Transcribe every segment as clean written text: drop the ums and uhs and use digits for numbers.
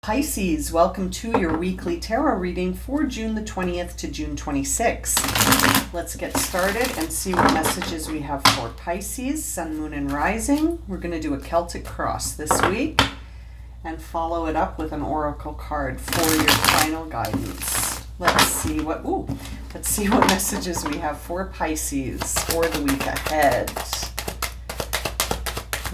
Pisces, welcome to your weekly tarot reading for June the 20th to June 26th. Let's get started and see what messages we have for Pisces, Sun, Moon, and Rising. We're going to do a Celtic cross this week and follow it up with an oracle card for your final guidance. Let's see what messages we have for Pisces for the week ahead.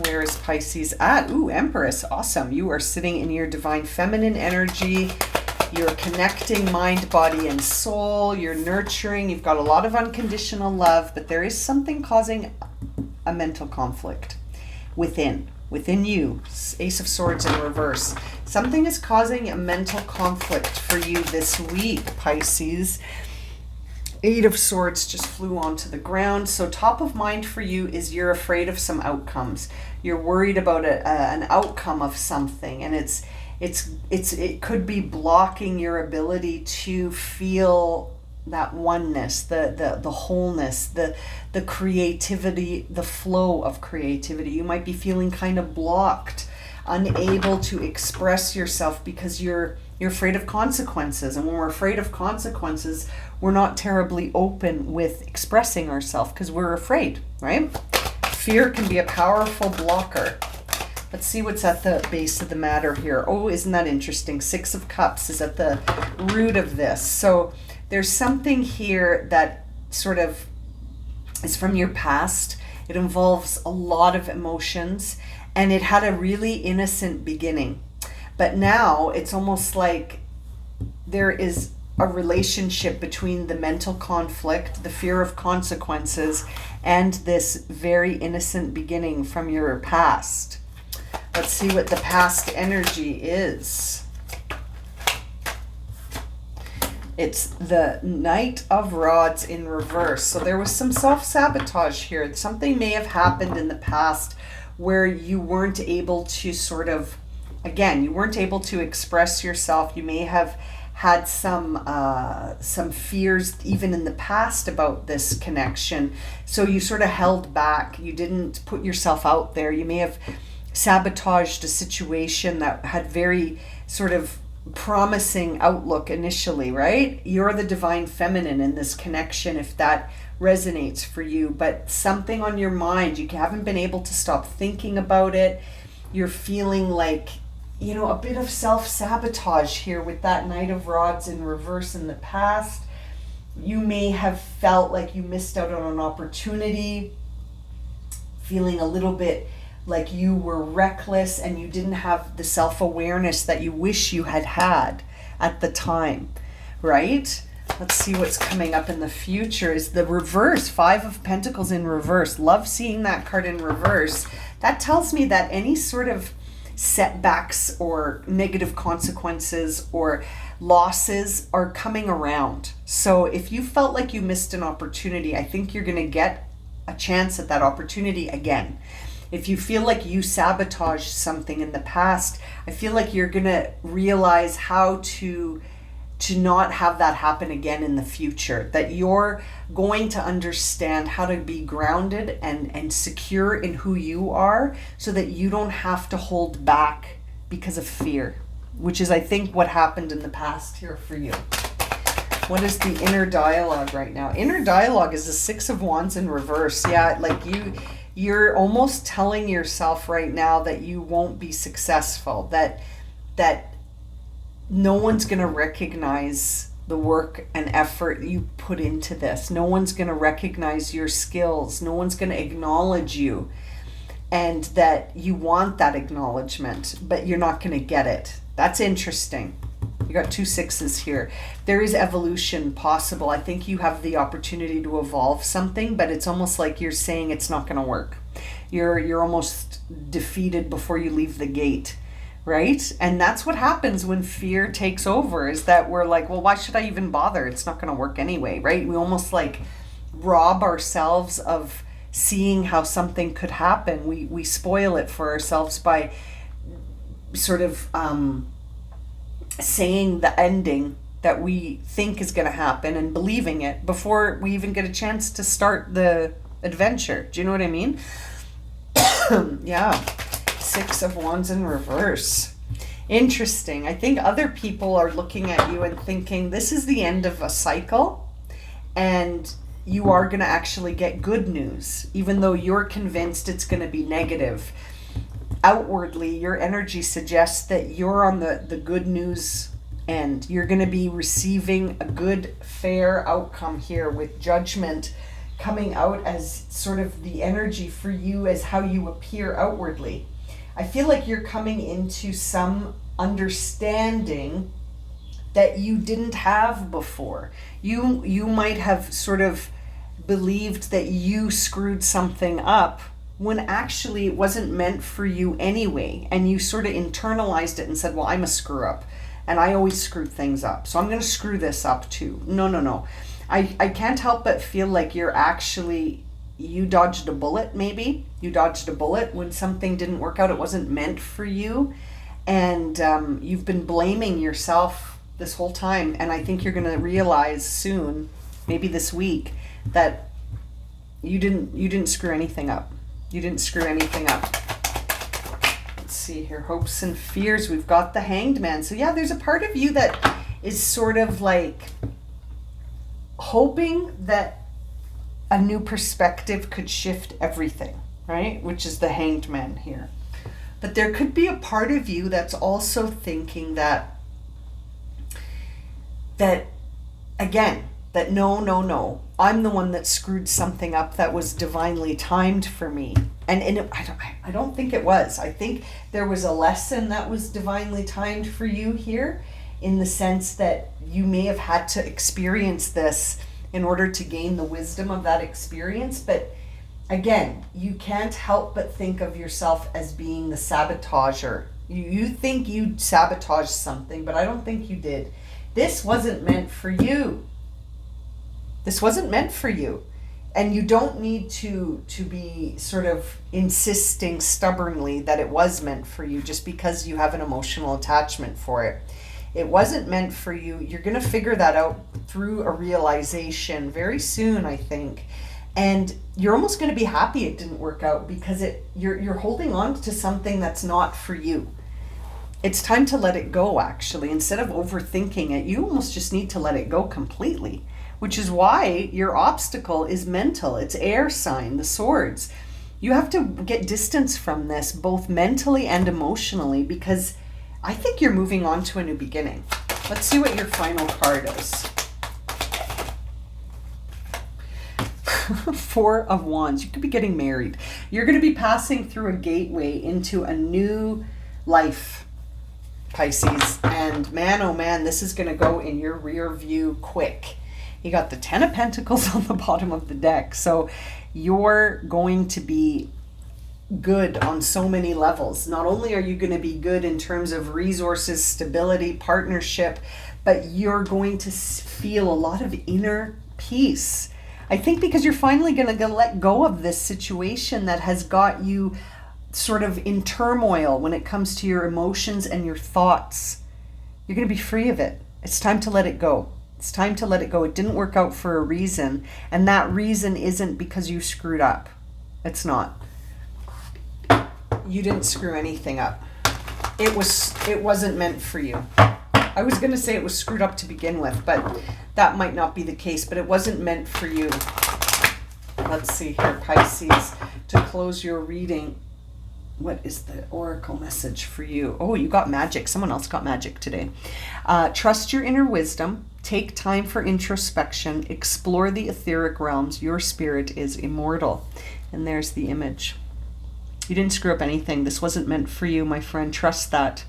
Where is Pisces at? Ooh, Empress. Awesome. You are sitting in your divine feminine energy. You're connecting mind, body, and soul. You're nurturing. You've got a lot of unconditional love, but there is something causing a mental conflict within you. Ace of Swords in reverse. Something is causing a mental conflict for you this week, Pisces. Eight of Swords just flew onto the ground. So top of mind for you is you're afraid of some outcomes. You're worried about an outcome of something, and it could be blocking your ability to feel that oneness, the wholeness, the creativity, the flow of creativity. You might be feeling kind of blocked, unable to express yourself because you're afraid of consequences. And when we're afraid of consequences, we're not terribly open with expressing ourselves because we're afraid, right? Fear can be a powerful blocker. Let's see what's at the base of the matter here. Oh, isn't that interesting? Six of Cups is at the root of this. So there's something here that sort of is from your past. It involves a lot of emotions, and it had a really innocent beginning. But now it's almost like there is a relationship between the mental conflict, the fear of consequences, and this very innocent beginning from your past. Let's see what the past energy is. It's the Knight of Rods in reverse. So there was some self-sabotage here. Something may have happened in the past where you weren't able to you weren't able to express yourself. You may have had some fears even in the past about this connection. So you sort of held back. You didn't put yourself out there. You may have sabotaged a situation that had very sort of promising outlook initially, right? You're the divine feminine in this connection, if that resonates for you. But something on your mind, you haven't been able to stop thinking about it. You're feeling like, a bit of self-sabotage here with that Knight of Rods in reverse in the past. You may have felt like you missed out on an opportunity, feeling a little bit like you were reckless and you didn't have the self-awareness that you wish you had at the time, right? Let's see what's coming up in the future is the reverse, Five of Pentacles in reverse. Love seeing that card in reverse. That tells me that any sort of setbacks or negative consequences or losses are coming around. So if you felt like you missed an opportunity, I think you're going to get a chance at that opportunity again. If you feel like you sabotaged something in the past, I feel like you're going to realize how to not have that happen again in the future, that you're going to understand how to be grounded and secure in who you are so that you don't have to hold back because of fear, which is, I think, what happened in the past here for you. What is the inner dialogue right now? Inner dialogue is the Six of Wands in reverse. Yeah, like you're almost telling yourself right now that you won't be successful, that no one's going to recognize the work and effort you put into this. No one's going to recognize your skills. No one's going to acknowledge you, and that you want that acknowledgement, but you're not going to get it. That's interesting. You got two sixes here. There is evolution possible. I think you have the opportunity to evolve something, but it's almost like you're saying it's not going to work. You're almost defeated before you leave the gate. Right? And that's what happens when fear takes over, is that we're like, well, why should I even bother? It's not going to work anyway, right? We almost like rob ourselves of seeing how something could happen. We spoil it for ourselves by sort of saying the ending that we think is going to happen and believing it before we even get a chance to start the adventure. Do you know what I mean? Yeah. Six of Wands in reverse. Interesting. I think other people are looking at you and thinking this is the end of a cycle and you are going to actually get good news, even though you're convinced it's going to be negative. Outwardly, your energy suggests that you're on the good news end. You're going to be receiving a good, fair outcome here, with Judgment coming out as sort of the energy for you as how you appear outwardly. I feel like you're coming into some understanding that you didn't have before. You might have sort of believed that you screwed something up when actually it wasn't meant for you anyway, and you sort of internalized it and said, well, I'm a screw up and I always screw things up, so I'm going to screw this up too. No. I can't help but feel like you dodged a bullet. Maybe you dodged a bullet when something didn't work out. It wasn't meant for you. And you've been blaming yourself this whole time. And I think you're going to realize soon, maybe this week, that you didn't screw anything up. You didn't screw anything up. Let's see here. Hopes and fears. We've got the Hanged Man. So yeah, there's a part of you that is sort of like hoping that a new perspective could shift everything, right? Which is the Hanged Man here. But there could be a part of you that's also thinking that no, I'm the one that screwed something up that was divinely timed for me. I don't think it was. I think there was a lesson that was divinely timed for you here, in the sense that you may have had to experience this in order to gain the wisdom of that experience. But again, you can't help but think of yourself as being the sabotager. You think you sabotaged something, but I don't think you did. This wasn't meant for you. This wasn't meant for you. And you don't need to be sort of insisting stubbornly that it was meant for you just because you have an emotional attachment for it. It wasn't meant for you. You're going to figure that out through a realization very soon, I think. And you're almost going to be happy it didn't work out, because you're holding on to something that's not for you. It's time to let it go, actually. Instead of overthinking it, you almost just need to let it go completely, which is why your obstacle is mental. It's air sign, the swords. You have to get distance from this, both mentally and emotionally, because I think you're moving on to a new beginning. Let's see what your final card is. Four of Wands. You could be getting married. You're going to be passing through a gateway into a new life, Pisces. And man, oh man, this is going to go in your rear view quick. You got the Ten of Pentacles on the bottom of the deck. So you're going to be good on so many levels. Not only are you going to be good in terms of resources, stability, partnership, but you're going to feel a lot of inner peace. I think because you're finally going to let go of this situation that has got you sort of in turmoil when it comes to your emotions and your thoughts. You're going to be free of it. It's time to let it go. It's time to let it go. It didn't work out for a reason, and that reason isn't because you screwed up. It's not. You didn't screw anything up. It wasn't meant for you. I was going to say it was screwed up to begin with, but that might not be the case, but it wasn't meant for you. Let's see here, Pisces, to close your reading. What is the oracle message for you? Oh, you got magic. Someone else got magic today. Trust your inner wisdom. Take time for introspection. Explore the etheric realms. Your spirit is immortal. And there's the image. You didn't screw up anything. This wasn't meant for you, my friend. Trust that.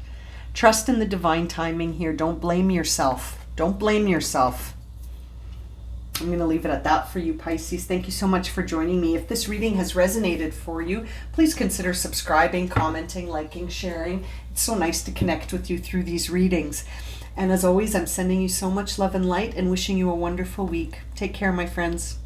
Trust in the divine timing here. Don't blame yourself. Don't blame yourself. I'm going to leave it at that for you, Pisces. Thank you so much for joining me. If this reading has resonated for you, please consider subscribing, commenting, liking, sharing. It's so nice to connect with you through these readings. And as always, I'm sending you so much love and light and wishing you a wonderful week. Take care, my friends.